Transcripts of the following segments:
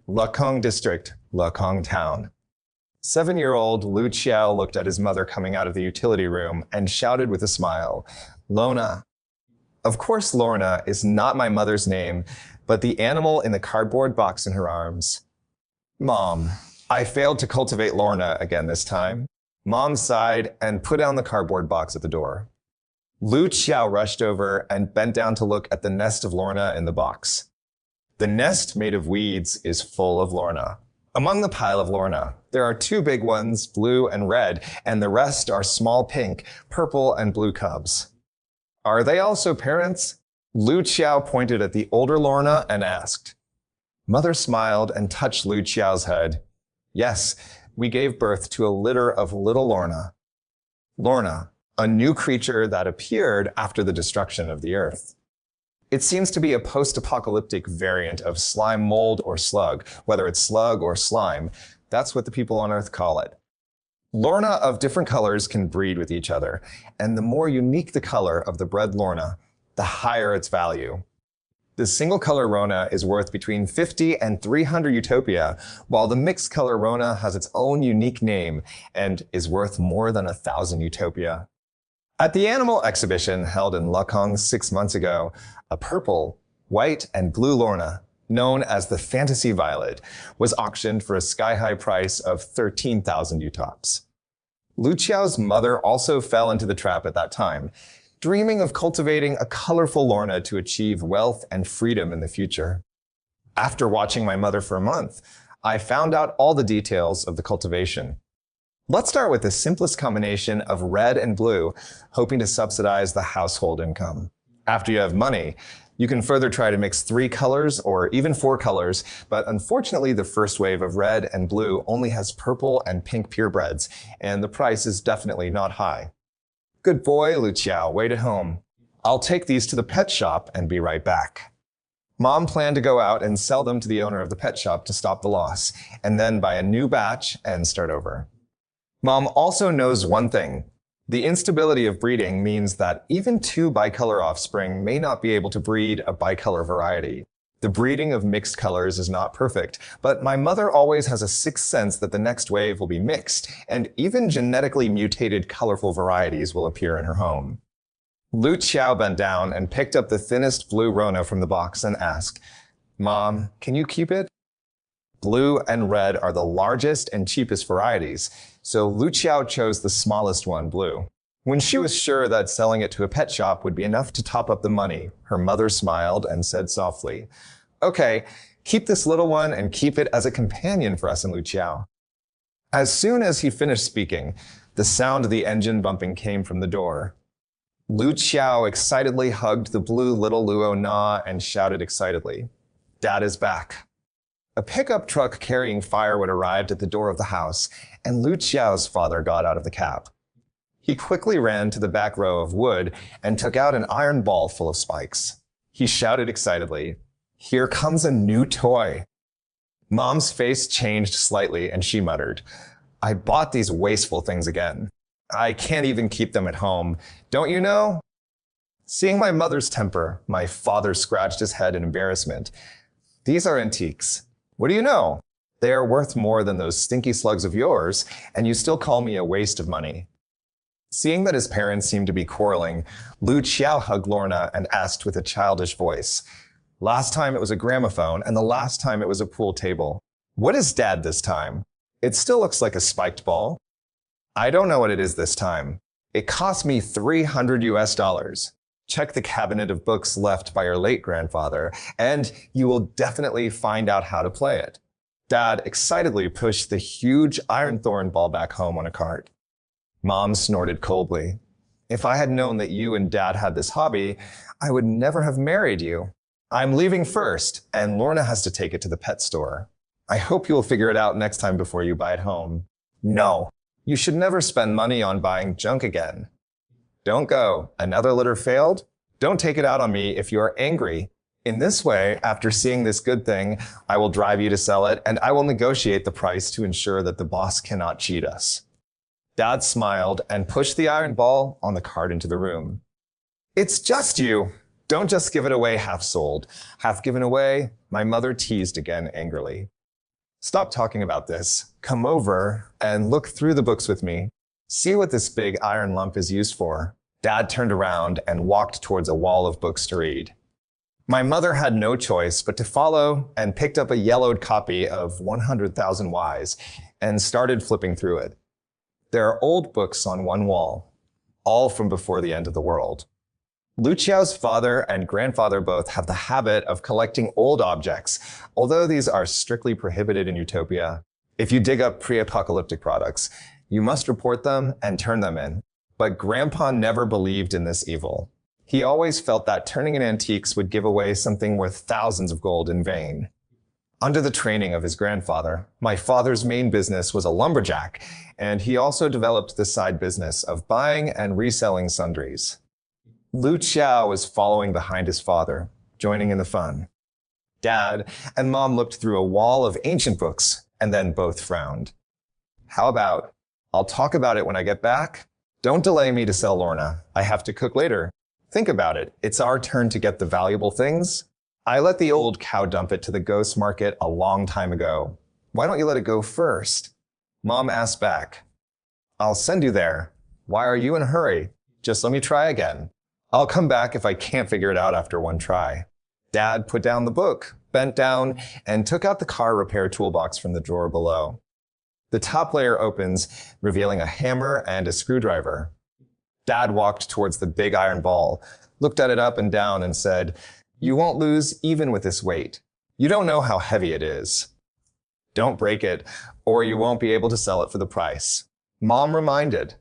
Lekong District, Lekong Town. 7-year-old Lu Qiao looked at his mother coming out of the utility room and shouted with a smile, "Lona." Of course, Lorna is not my mother's name, but the animal in the cardboard box in her arms. Mom, I failed to cultivate Lorna again this time. Mom sighed and put down the cardboard box at the door. Lu Qiao rushed over and bent down to look at the nest of Lorna in the box. The nest, made of weeds, is full of Lorna. Among the pile of Lorna, there are 2 big ones, blue and red, and the rest are small pink, purple, and blue cubs. Are they also parents? Lu Qiao pointed at the older Lorna and asked. Mother smiled and touched Lu Qiao's head. Yes, we gave birth to a litter of little Lorna. Lorna, a new creature that appeared after the destruction of the earth. It seems to be a post-apocalyptic variant of slime mold or slug, whether it's slug or slime. That's what the people on Earth call it. Lorna of different colors can breed with each other, and the more unique the color of the bred Lorna, the higher its value. The single color Rona is worth between 50 and 300 utopia, while the mixed color Rona has its own unique name and is worth more than 1,000 utopia. At the animal exhibition held in Lekong 6 months ago, a purple, white, and blue Lorna, known as the Fantasy Violet, was auctioned for a sky-high price of 13,000 utops. Lu Qiao's mother also fell into the trap at that time, dreaming of cultivating a colorful Lorna to achieve wealth and freedom in the future. After watching my mother for a month, I found out all the details of the cultivation. Let's start with the simplest combination of red and blue, hoping to subsidize the household income. After you have money, you can further try to mix 3 colors or even 4 colors, but unfortunately the first wave of red and blue only has purple and pink purebreds, and the price is definitely not high. Good boy, Lu Qiao, wait at home. I'll take these to the pet shop and be right back. Mom planned to go out and sell them to the owner of the pet shop to stop the loss, and then buy a new batch and start over. Mom also knows one thing. The instability of breeding means that even 2 bicolor offspring may not be able to breed a bicolor variety. The breeding of mixed colors is not perfect, but my mother always has a sixth sense that the next wave will be mixed, and even genetically mutated colorful varieties will appear in her home. Lu Qiao bent down and picked up the thinnest blue Rona from the box and asked, Mom, can you keep it? Blue and red are the largest and cheapest varieties, so Lu Qiao chose the smallest one, blue. When she was sure that selling it to a pet shop would be enough to top up the money, her mother smiled and said softly, Okay, keep this little one and keep it as a companion for us and Lu Qiao. As soon as he finished speaking, the sound of the engine bumping came from the door. Lu Qiao excitedly hugged the blue little Luo Na and shouted excitedly, Dad is back. A pickup truck carrying firewood arrived at the door of the house, and Lu Qiao's father got out of the cab. He quickly ran to the back row of wood and took out an iron ball full of spikes. He shouted excitedly, Here comes a new toy. Mom's face changed slightly and she muttered, I bought these wasteful things again. I can't even keep them at home. Don't you know? Seeing my mother's temper, my father scratched his head in embarrassment. These are antiques. What do you know? They are worth more than those stinky slugs of yours, and you still call me a waste of money. Seeing that his parents seemed to be quarreling, Lu Qiao hugged Lorna and asked with a childish voice, Last time it was a gramophone, and the last time it was a pool table. What is Dad this time? It still looks like a spiked ball. I don't know what it is this time. It cost me $300. Check the cabinet of books left by your late grandfather, and you will definitely find out how to play it. Dad excitedly pushed the huge iron thorn ball back home on a cart. Mom snorted coldly. If I had known that you and Dad had this hobby, I would never have married you. I'm leaving first, and Lorna has to take it to the pet store. I hope you will figure it out next time before you buy it home. No, you should never spend money on buying junk again. Don't go. Another litter failed? Don't take it out on me if you are angry. In this way, after seeing this good thing, I will drive you to sell it, and I will negotiate the price to ensure that the boss cannot cheat us. Dad smiled and pushed the iron ball on the cart into the room. It's just you. Don't just give it away half sold. Half given away, my mother teased again angrily. Stop talking about this. Come over and look through the books with me. See what this big iron lump is used for. Dad turned around and walked towards a wall of books to read. My mother had no choice but to follow and picked up a yellowed copy of 100,000 Whys and started flipping through it. There are old books on one wall, all from before the end of the world. Lu Qiao's father and grandfather both have the habit of collecting old objects, although these are strictly prohibited in Utopia. If you dig up pre-apocalyptic products, you must report them and turn them in. But Grandpa never believed in this evil. He always felt that turning in antiques would give away something worth thousands of gold in vain. Under the training of his grandfather, my father's main business was a lumberjack, and he also developed the side business of buying and reselling sundries. Lu Qiao was following behind his father, joining in the fun. Dad and Mom looked through a wall of ancient books, and then both frowned. How about, I'll talk about it when I get back? Don't delay me to sell Lorna. I have to cook later. Think about it. It's our turn to get the valuable things. I let the old cow dump it to the ghost market a long time ago. Why don't you let it go first? Mom asked back. I'll send you there. Why are you in a hurry? Just let me try again. I'll come back if I can't figure it out after one try. Dad put down the book, bent down, and took out the car repair toolbox from the drawer below. The top layer opens, revealing a hammer and a screwdriver. Dad walked towards the big iron ball, looked at it up and down, and said, "You won't lose even with this weight. You don't know how heavy it is. Don't break it, or you won't be able to sell it for the price." Mom reminded,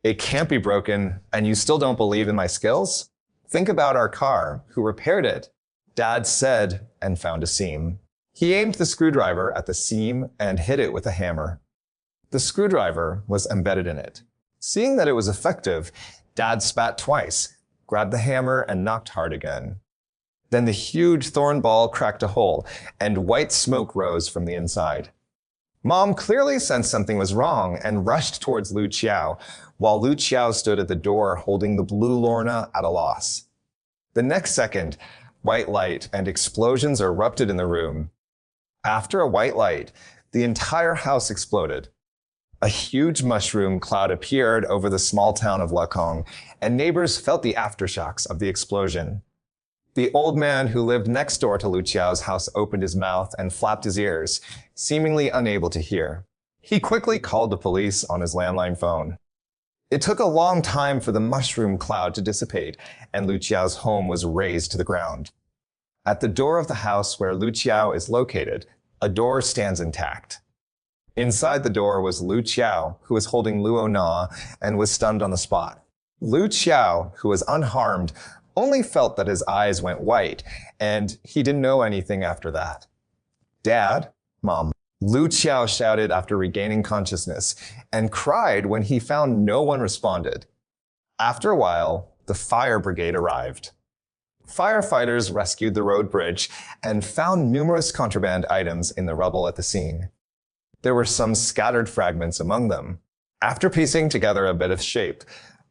"It can't be broken, and you still don't believe in my skills? Think about our car. Who repaired it?" Dad said and found a seam. He aimed the screwdriver at the seam and hit it with a hammer. The screwdriver was embedded in it. Seeing that it was effective, Dad spat twice, grabbed the hammer, and knocked hard again. Then the huge thorn ball cracked a hole, and white smoke rose from the inside. Mom clearly sensed something was wrong and rushed towards Lu Qiao, while Lu Qiao stood at the door holding the blue Lorna at a loss. The next second, white light and explosions erupted in the room. After a white light, the entire house exploded. A huge mushroom cloud appeared over the small town of Lakong, and neighbors felt the aftershocks of the explosion. The old man who lived next door to Lu Qiao's house opened his mouth and flapped his ears, seemingly unable to hear. He quickly called the police on his landline phone. It took a long time for the mushroom cloud to dissipate, and Lu Qiao's home was razed to the ground. At the door of the house where Lu Qiao is located, a door stands intact. Inside the door was Lu Qiao, who was holding Luo Na and was stunned on the spot. Lu Qiao, who was unharmed, only felt that his eyes went white, and he didn't know anything after that. "Dad, Mom," Lu Qiao shouted after regaining consciousness, and cried when he found no one responded. After a while, the fire brigade arrived. Firefighters rescued the road bridge and found numerous contraband items in the rubble at the scene. There were some scattered fragments among them. After piecing together a bit of shape,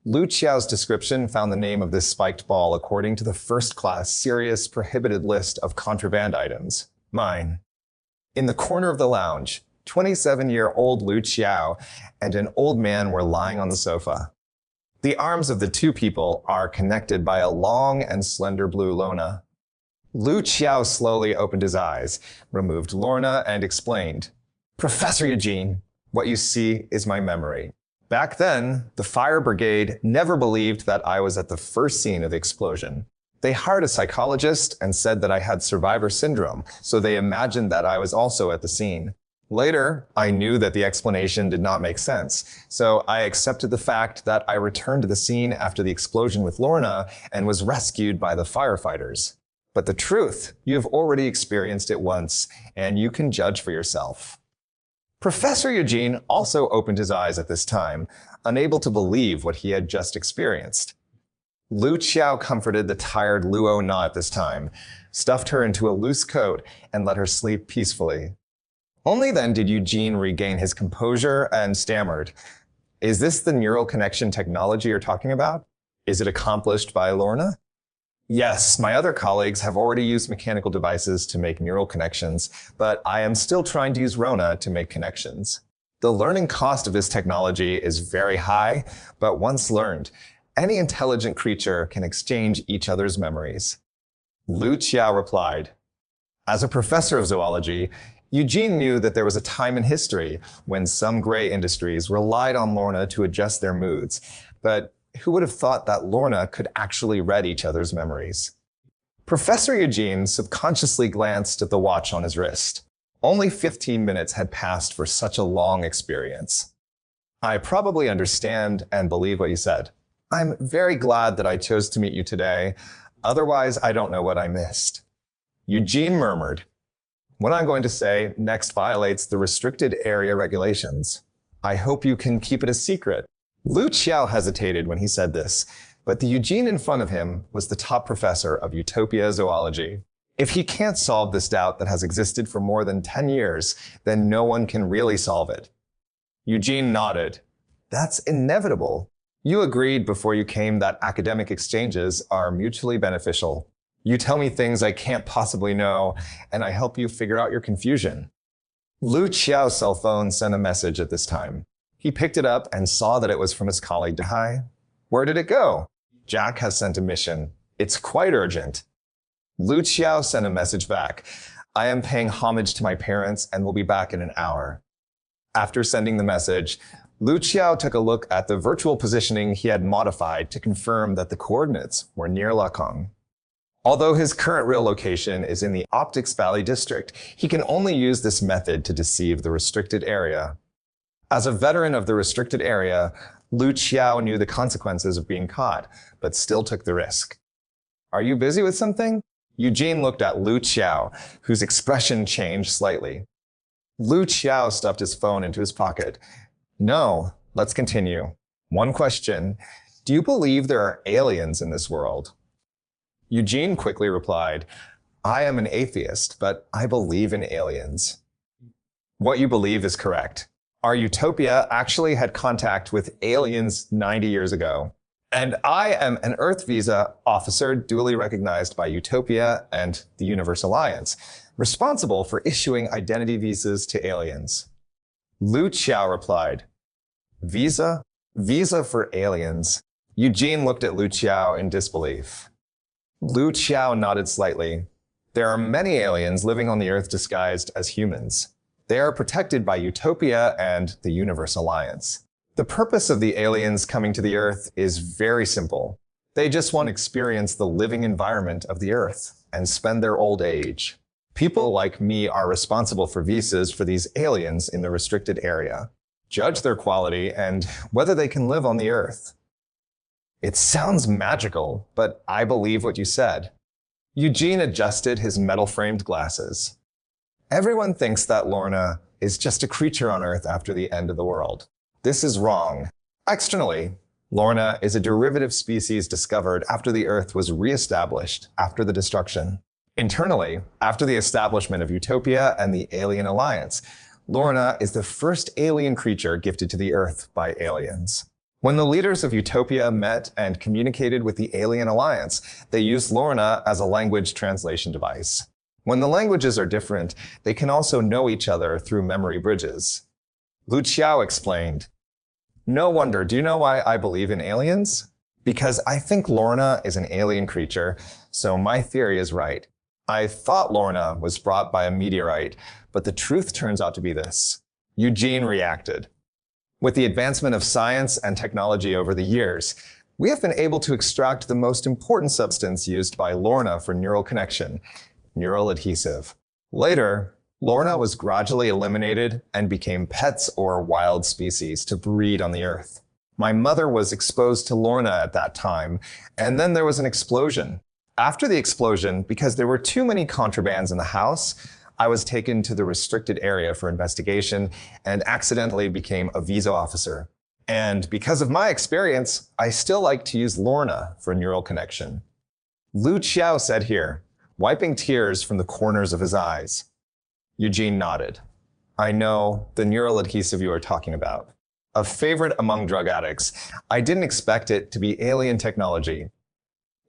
Lu Qiao's description found the name of this spiked ball according to the first-class serious prohibited list of contraband items. Mine. In the corner of the lounge, 27-year-old Lu Qiao and an old man were lying on the sofa. The arms of the two people are connected by a long and slender blue Lorna. Lu Qiao slowly opened his eyes, removed Lorna, and explained, "Professor Eugene, what you see is my memory. Back then, the fire brigade never believed that I was at the first scene of the explosion. They hired a psychologist and said that I had survivor syndrome, so they imagined that I was also at the scene. Later, I knew that the explanation did not make sense, so I accepted the fact that I returned to the scene after the explosion with Lorna and was rescued by the firefighters. But the truth, you have already experienced it once, and you can judge for yourself." Professor Eugene also opened his eyes at this time, unable to believe what he had just experienced. Lu Qiao comforted the tired Luo Na at this time, stuffed her into a loose coat, and let her sleep peacefully. Only then did Eugene regain his composure and stammered, "Is this the neural connection technology you're talking about? Is it accomplished by Lorna?" Yes, my other colleagues have already used mechanical devices to make neural connections, but I am still trying to use Rona to make connections. The learning cost of this technology is very high, but once learned, any intelligent creature can exchange each other's memories. Lu Qiao replied, as a professor of zoology, Eugene knew that there was a time in history when some gray industries relied on Lorna to adjust their moods, but who would have thought that Lorna could actually read each other's memories? Professor Eugene subconsciously glanced at the watch on his wrist. Only 15 minutes had passed for such a long experience. I probably understand and believe what you said. I'm very glad that I chose to meet you today. Otherwise, I don't know what I missed. Eugene murmured, what I'm going to say next violates the restricted area regulations. I hope you can keep it a secret. Lu Qiao hesitated when he said this, but the Eugene in front of him was the top professor of Utopia zoology. If he can't solve this doubt that has existed for more than 10 years, then no one can really solve it. Eugene nodded. That's inevitable. You agreed before you came that academic exchanges are mutually beneficial. You tell me things I can't possibly know, and I help you figure out your confusion. Lu Qiao's cell phone sent a message at this time. He picked it up and saw that it was from his colleague Dehai. Where did it go? Jack has sent a mission. It's quite urgent. Lu Qiao sent a message back. I am paying homage to my parents and will be back in an hour. After sending the message, Lu Qiao took a look at the virtual positioning he had modified to confirm that the coordinates were near Lakong. Although his current real location is in the Optics Valley district, he can only use this method to deceive the restricted area. As a veteran of the restricted area, Lu Qiao knew the consequences of being caught, but still took the risk. Are you busy with something? Eugene looked at Lu Qiao, whose expression changed slightly. Lu Qiao stuffed his phone into his pocket. No, let's continue. One question. Do you believe there are aliens in this world? Eugene quickly replied, I am an atheist, but I believe in aliens. What you believe is correct. Our Utopia actually had contact with aliens 90 years ago. And I am an Earth visa officer duly recognized by Utopia and the Universe Alliance, responsible for issuing identity visas to aliens. Lu Qiao replied, Visa? Visa for aliens. Eugene looked at Lu Qiao in disbelief. Lu Qiao nodded slightly. There are many aliens living on the Earth disguised as humans. They are protected by Utopia and the Universe Alliance. The purpose of the aliens coming to the Earth is very simple. They just want to experience the living environment of the Earth and spend their old age. People like me are responsible for visas for these aliens in the restricted area. Judge their quality and whether they can live on the Earth. It sounds magical, but I believe what you said. Eugene adjusted his metal-framed glasses. Everyone thinks that Lorna is just a creature on Earth after the end of the world. This is wrong. Externally, Lorna is a derivative species discovered after the Earth was re-established after the destruction. Internally, after the establishment of Utopia and the Alien Alliance, Lorna is the first alien creature gifted to the Earth by aliens. When the leaders of Utopia met and communicated with the Alien Alliance, they used Lorna as a language translation device. When the languages are different, they can also know each other through memory bridges. Lu Qiao explained, no wonder, do you know why I believe in aliens? Because I think Lorna is an alien creature, so my theory is right. I thought Lorna was brought by a meteorite, but the truth turns out to be this. Eugene reacted. With the advancement of science and technology over the years, we have been able to extract the most important substance used by Lorna for neural connection, neural adhesive. Later, Lorna was gradually eliminated and became pets or wild species to breed on the Earth. My mother was exposed to Lorna at that time, and then there was an explosion. After the explosion, because there were too many contrabands in the house, I was taken to the restricted area for investigation and accidentally became a visa officer. And because of my experience, I still like to use Lorna for neural connection. Lu Qiao said here, wiping tears from the corners of his eyes. Eugene nodded. I know the neural adhesive you are talking about. A favorite among drug addicts. I didn't expect it to be alien technology.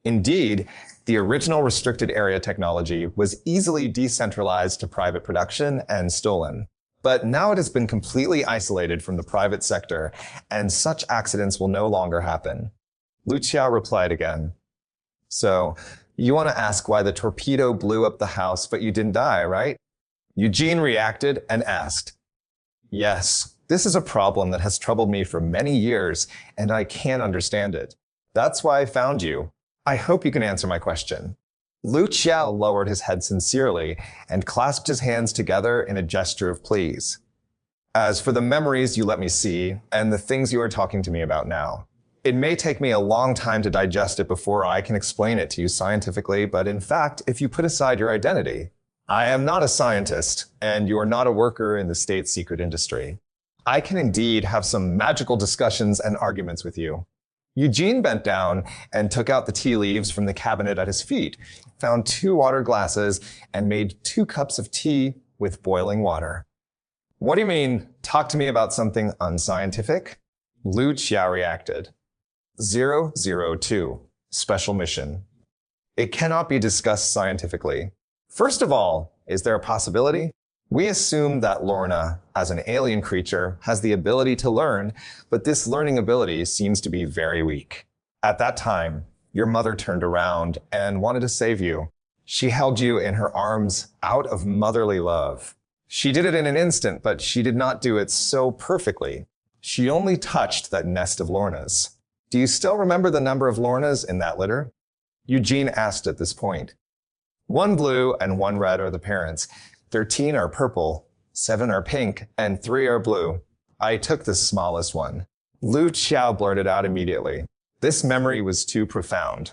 Indeed, the original restricted area technology was easily decentralized to private production and stolen. But now it has been completely isolated from the private sector, and such accidents will no longer happen. Lu Qiao replied again. So, you want to ask why the torpedo blew up the house, but you didn't die, right? Eugene reacted and asked, Yes, this is a problem that has troubled me for many years, and I can't understand it. That's why I found you. I hope you can answer my question. Lu Qiao lowered his head sincerely and clasped his hands together in a gesture of please. As for the memories you let me see and the things you are talking to me about now, it may take me a long time to digest it before I can explain it to you scientifically, but in fact, if you put aside your identity, I am not a scientist, and you are not a worker in the state secret industry. I can indeed have some magical discussions and arguments with you. Eugene bent down and took out the tea leaves from the cabinet at his feet, found 2 water glasses, and made 2 cups of tea with boiling water. What do you mean, talk to me about something unscientific? Lu Qiao reacted. 002, Special Mission. It cannot be discussed scientifically. First of all, is there a possibility? We assume that Lorna, as an alien creature, has the ability to learn, but this learning ability seems to be very weak. At that time, your mother turned around and wanted to save you. She held you in her arms out of motherly love. She did it in an instant, but she did not do it so perfectly. She only touched that nest of Lornas. Do you still remember the number of Lornas in that litter? Eugene asked at this point. 1 blue and 1 red are the parents. 13 are purple, 7 are pink, and 3 are blue. I took the smallest one. Lu Qiao blurted out immediately. This memory was too profound.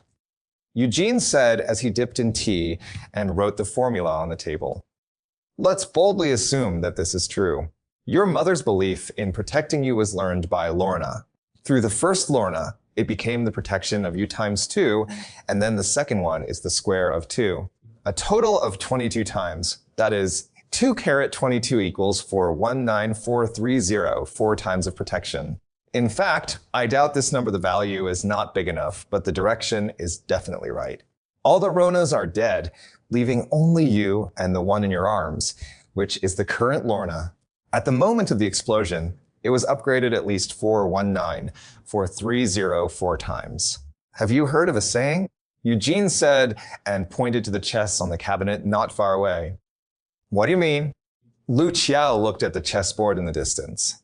Eugene said as he dipped in tea and wrote the formula on the table. Let's boldly assume that this is true. Your mother's belief in protecting you was learned by Lorna. Through the first Lorna, it became the protection of you times 2, and then the second one is the square of 2. A total of 22 times. That is 2 carat 22 equals 419,430, 4 times of protection. In fact, I doubt this number the value is not big enough, but the direction is definitely right. All the Ronas are dead, leaving only you and the one in your arms, which is the current Lorna. At the moment of the explosion, it was upgraded at least 419,430, 4 times. Have you heard of a saying? Eugene said and pointed to the chests on the cabinet not far away. What do you mean? Lu Qiao looked at the chessboard in the distance.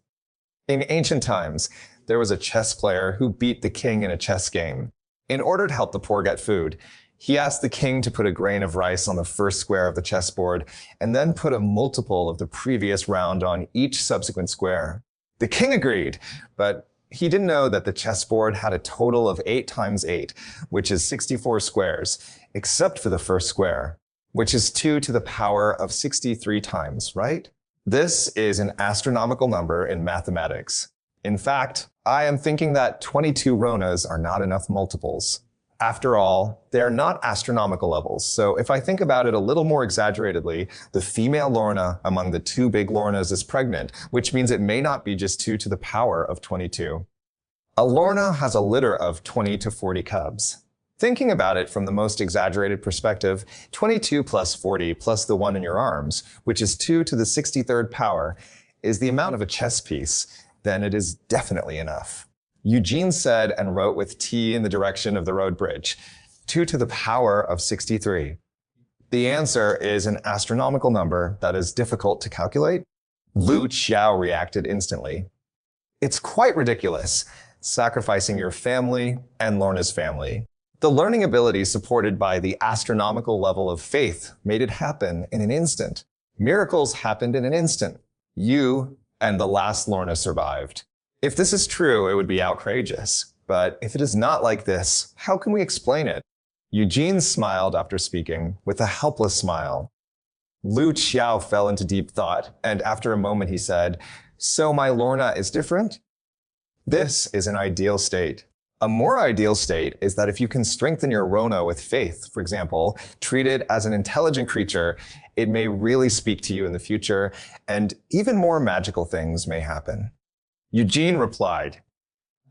In ancient times, there was a chess player who beat the king in a chess game. In order to help the poor get food, he asked the king to put a grain of rice on the first square of the chessboard and then put a multiple of the previous round on each subsequent square. The king agreed, but he didn't know that the chessboard had a total of 8 times 8, which is 64 squares, except for the first square, which is 2 to the power of 63 times, right? This is an astronomical number in mathematics. In fact, I am thinking that 22 Ronas are not enough multiples. After all, they're not astronomical levels, so if I think about it a little more exaggeratedly, the female Lorna among the 2 big Lornas is pregnant, which means it may not be just 2 to the power of 22. A Lorna has a litter of 20 to 40 cubs. Thinking about it from the most exaggerated perspective, 22 plus 40 plus the one in your arms, which is 2 to the 63rd power, is the amount of a chess piece, then it is definitely enough. Eugene said and wrote with T in the direction of the road bridge, 2 to the power of 63. The answer is an astronomical number that is difficult to calculate. Lu Qiao reacted instantly. It's quite ridiculous, sacrificing your family and Lorna's family. The learning ability supported by the astronomical level of faith made it happen in an instant. Miracles happened in an instant. You and the last Lorna survived. If this is true, it would be outrageous. But if it is not like this, how can we explain it? Eugene smiled after speaking, with a helpless smile. Lu Qiao fell into deep thought, and after a moment he said, So my Lorna is different? This is an ideal state. A more ideal state is that if you can strengthen your Rona with faith, for example, treat it as an intelligent creature, it may really speak to you in the future, and even more magical things may happen. Eugene replied.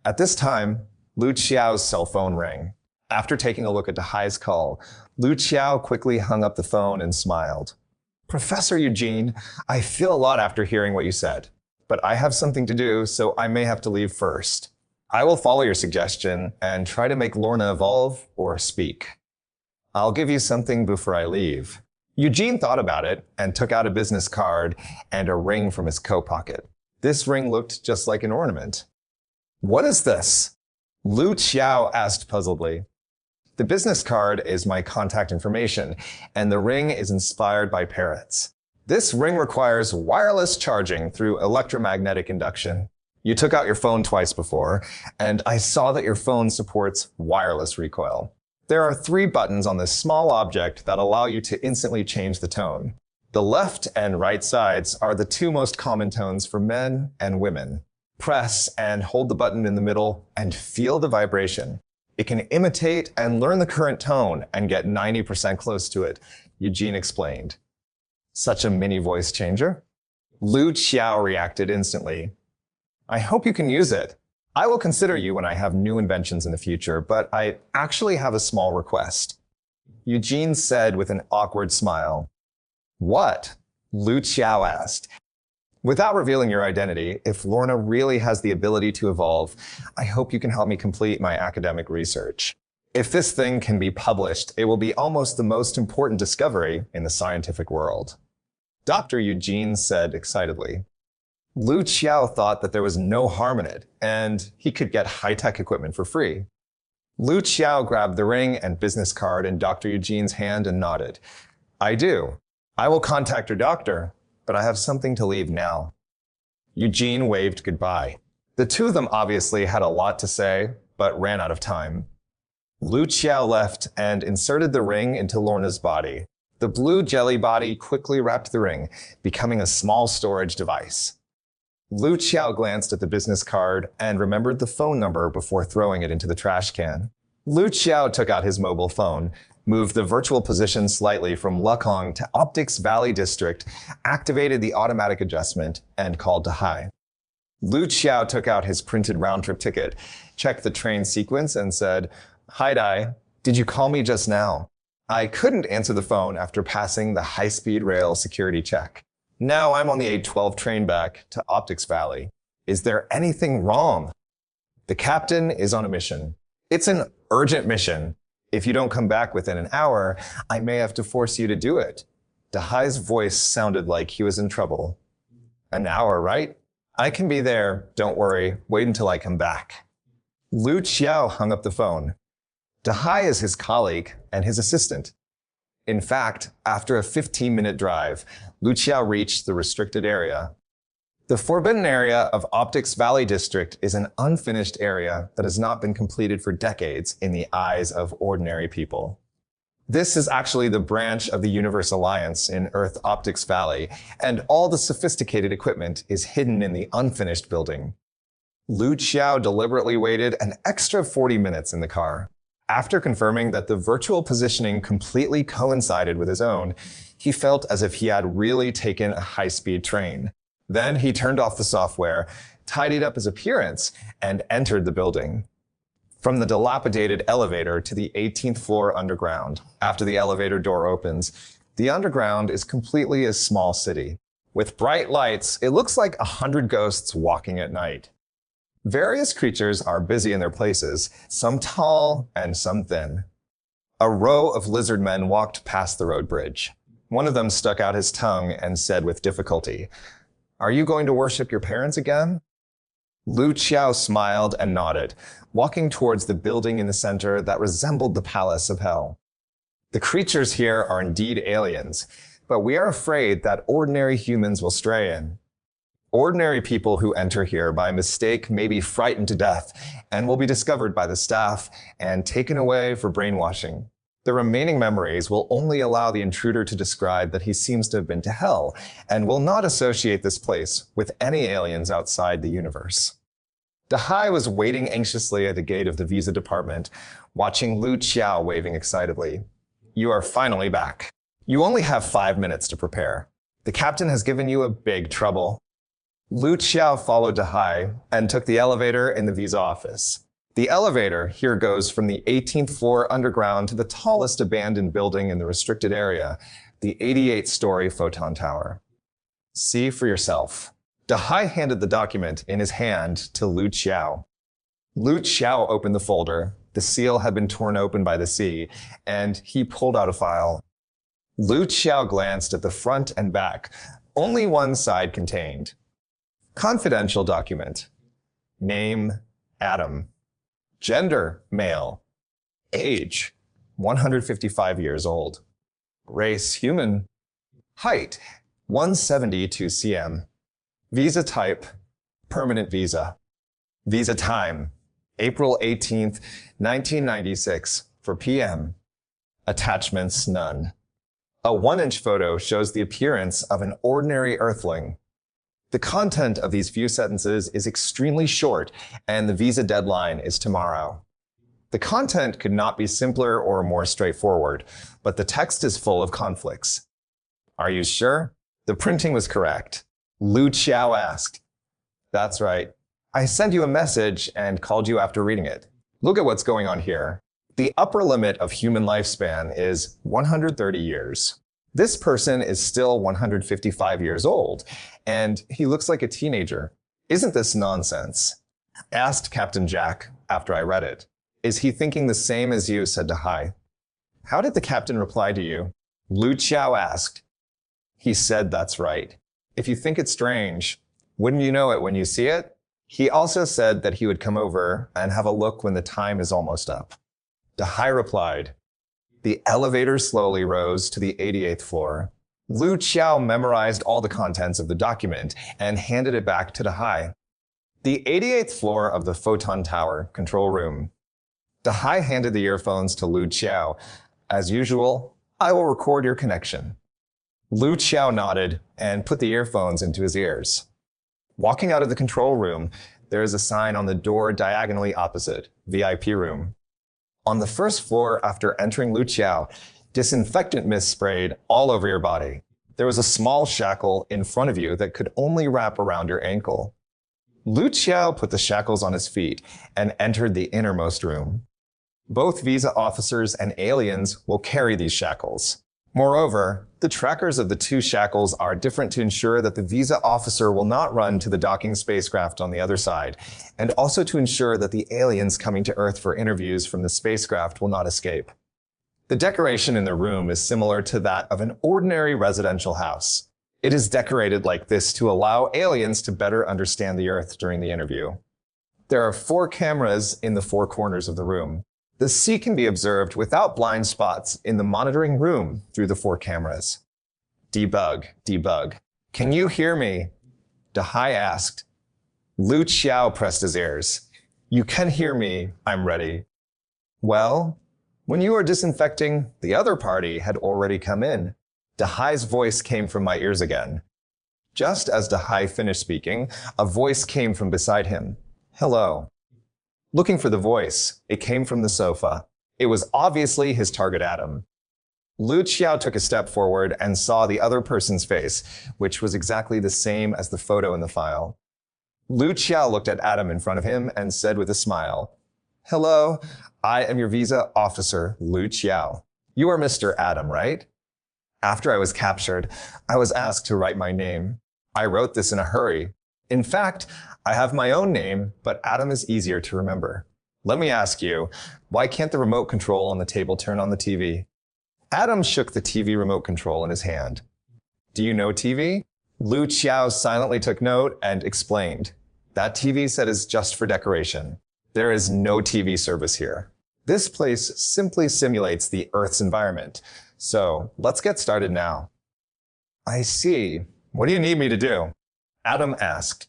At this time, Lu Qiao's cell phone rang. After taking a look at Dahai's call, Lu Qiao quickly hung up the phone and smiled. Professor Eugene, I feel a lot after hearing what you said, but I have something to do, so I may have to leave first. I will follow your suggestion and try to make Lorna evolve or speak. I'll give you something before I leave. Eugene thought about it and took out a business card and a ring from his coat pocket. This ring looked just like an ornament. What is this? Lu Qiao asked puzzledly. The business card is my contact information, and the ring is inspired by parrots. This ring requires wireless charging through electromagnetic induction. You took out your phone twice before, and I saw that your phone supports wireless recoil. There are 3 buttons on this small object that allow you to instantly change the tone. The left and right sides are the 2 most common tones for men and women. Press and hold the button in the middle and feel the vibration. It can imitate and learn the current tone and get 90% close to it, Eugene explained. Such a mini voice changer? Lu Qiao reacted instantly. I hope you can use it. I will consider you when I have new inventions in the future, but I actually have a small request. Eugene said with an awkward smile. What? Lu Qiao asked. Without revealing your identity, if Lorna really has the ability to evolve, I hope you can help me complete my academic research. If this thing can be published, it will be almost the most important discovery in the scientific world. Dr. Eugene said excitedly. Lu Qiao thought that there was no harm in it, and he could get high-tech equipment for free. Lu Qiao grabbed the ring and business card in Dr. Eugene's hand and nodded. I do. I will contact your doctor, but I have something to leave now. Eugene waved goodbye. The 2 of them obviously had a lot to say, but ran out of time. Lu Qiao left and inserted the ring into Lorna's body. The blue jelly body quickly wrapped the ring, becoming a small storage device. Lu Qiao glanced at the business card and remembered the phone number before throwing it into the trash can. Lu Qiao took out his mobile phone, moved the virtual position slightly from Lekong to Optics Valley District, activated the automatic adjustment, and called Dahai. Lu Qiao took out his printed round-trip ticket, checked the train sequence, and said, Hi, Dai. Did you call me just now? I couldn't answer the phone after passing the high-speed rail security check. Now I'm on the 812 train back to Optics Valley. Is there anything wrong? The captain is on a mission. It's an urgent mission. If you don't come back within an hour, I may have to force you to do it. Dahai's voice sounded like he was in trouble. An hour, right? I can be there. Don't worry. Wait until I come back. Lu Qiao hung up the phone. Dahai is his colleague and his assistant. In fact, after a 15-minute drive, Lu Qiao reached the restricted area. The forbidden area of Optics Valley District is an unfinished area that has not been completed for decades in the eyes of ordinary people. This is actually the branch of the Universe Alliance in Earth Optics Valley, and all the sophisticated equipment is hidden in the unfinished building. Lu Qiao deliberately waited an extra 40 minutes in the car. After confirming that the virtual positioning completely coincided with his own, he felt as if he had really taken a high-speed train. Then he turned off the software, tidied up his appearance, and entered the building. From the dilapidated elevator to the 18th floor underground, after the elevator door opens, the underground is completely a small city. With bright lights, it looks like 100 ghosts walking at night. Various creatures are busy in their places, some tall and some thin. A row of lizard men walked past the road bridge. One of them stuck out his tongue and said with difficulty, Are you going to worship your parents again? Lu Qiao smiled and nodded, walking towards the building in the center that resembled the Palace of Hell. The creatures here are indeed aliens, but we are afraid that ordinary humans will stray in. Ordinary people who enter here by mistake may be frightened to death and will be discovered by the staff and taken away for brainwashing. The remaining memories will only allow the intruder to describe that he seems to have been to hell and will not associate this place with any aliens outside the universe. Dahai was waiting anxiously at the gate of the visa department, watching Lu Qiao waving excitedly. You are finally back. You only have 5 minutes to prepare. The captain has given you a big trouble. Lu Qiao followed Dahai and took the elevator in the visa office. The elevator here goes from the 18th floor underground to the tallest abandoned building in the restricted area, the 88-story Photon Tower. See for yourself. Dahai handed the document in his hand to Lu Qiao. Lu Qiao opened the folder. The seal had been torn open by the sea, and he pulled out a file. Lu Qiao glanced at the front and back. Only one side contained. Confidential document. Name, Adam. Gender, male. Age, 155 years old. Race, human. Height, 172 cm. Visa type, permanent visa. Visa time, April 18th, 1996, for PM. Attachments, none. A 1-inch photo shows the appearance of an ordinary earthling. The content of these few sentences is extremely short, and the visa deadline is tomorrow. The content could not be simpler or more straightforward, but the text is full of conflicts. Are you sure? The printing was correct. Lu Qiao asked. That's right. I sent you a message and called you after reading it. Look at what's going on here. The upper limit of human lifespan is 130 years. This person is still 155 years old, and he looks like a teenager. Isn't this nonsense? Asked Captain Jack after I read it. Is he thinking the same as you, said Dahai. How did the captain reply to you? Lu Qiao asked. He said that's right. If you think it's strange, wouldn't you know it when you see it? He also said that he would come over and have a look when the time is almost up. Dahai replied. The elevator slowly rose to the 88th floor. Lu Qiao memorized all the contents of the document and handed it back to Dahai. The 88th floor of the Photon Tower, control room. Dahai handed the earphones to Lu Qiao. As usual, I will record your connection. Lu Qiao nodded and put the earphones into his ears. Walking out of the control room, there is a sign on the door diagonally opposite, VIP room. On the first floor after entering Lu Qiao, disinfectant mist sprayed all over your body. There was a small shackle in front of you that could only wrap around your ankle. Lu Qiao put the shackles on his feet and entered the innermost room. Both visa officers and aliens will carry these shackles. Moreover, the trackers of the two shackles are different to ensure that the visa officer will not run to the docking spacecraft on the other side, and also to ensure that the aliens coming to Earth for interviews from the spacecraft will not escape. The decoration in the room is similar to that of an ordinary residential house. It is decorated like this to allow aliens to better understand the Earth during the interview. There are 4 cameras in the 4 corners of the room. The sea can be observed without blind spots in the monitoring room through the 4 cameras. Debug, debug. Can you hear me? Dahai asked. Lu Qiao pressed his ears. You can hear me. I'm ready. Well, when you were disinfecting, the other party had already come in. Dahai's voice came from my ears again. Just as Dahai finished speaking, a voice came from beside him. Hello. Looking for the voice, it came from the sofa. It was obviously his target Adam. Lu Qiao took a step forward and saw the other person's face, which was exactly the same as the photo in the file. Lu Qiao looked at Adam in front of him and said with a smile, Hello, I am your visa officer, Lu Qiao. You are Mr. Adam, right? After I was captured, I was asked to write my name. I wrote this in a hurry. In fact, I have my own name, but Adam is easier to remember. Let me ask you, why can't the remote control on the table turn on the TV? Adam shook the TV remote control in his hand. Do you know TV? Lu Qiao silently took note and explained. That TV set is just for decoration. There is no TV service here. This place simply simulates the Earth's environment. So let's get started now. I see. What do you need me to do? Adam asked.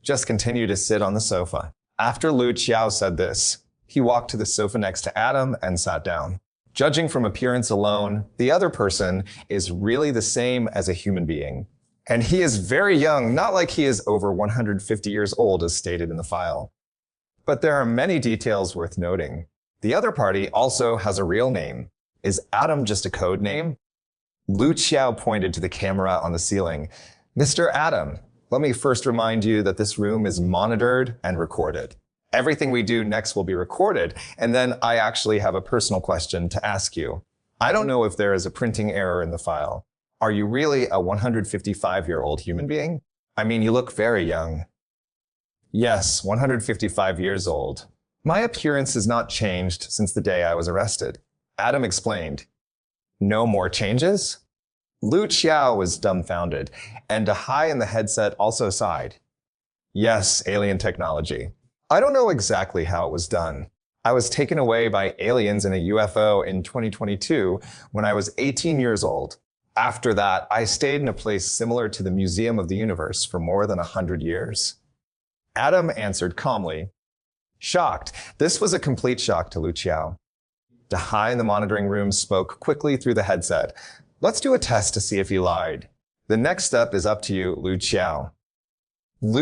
Just continue to sit on the sofa. After Lu Qiao said this, he walked to the sofa next to Adam and sat down. Judging from appearance alone, the other person is really the same as a human being. And he is very young, not like he is over 150 years old as stated in the file. But there are many details worth noting. The other party also has a real name. Is Adam just a code name? Lu Qiao pointed to the camera on the ceiling. Mr. Adam, let me first remind you that this room is monitored and recorded. Everything we do next will be recorded, and then I actually have a personal question to ask you. I don't know if there is a printing error in the file. Are you really a 155-year-old human being? I mean, you look very young. Yes, 155 years old. My appearance has not changed since the day I was arrested. Adam explained. No more changes? Lu Qiao was dumbfounded, and Dahai in the headset also sighed. Yes, alien technology. I don't know exactly how it was done. I was taken away by aliens in a UFO in 2022 when I was 18 years old. After that, I stayed in a place similar to the Museum of the Universe for more than 100 years. Adam answered calmly. Shocked. This was a complete shock to Lu Qiao. Dahai in the monitoring room spoke quickly through the headset. Let's do a test to see if he lied. The next step is up to you, Lu Qiao. Lu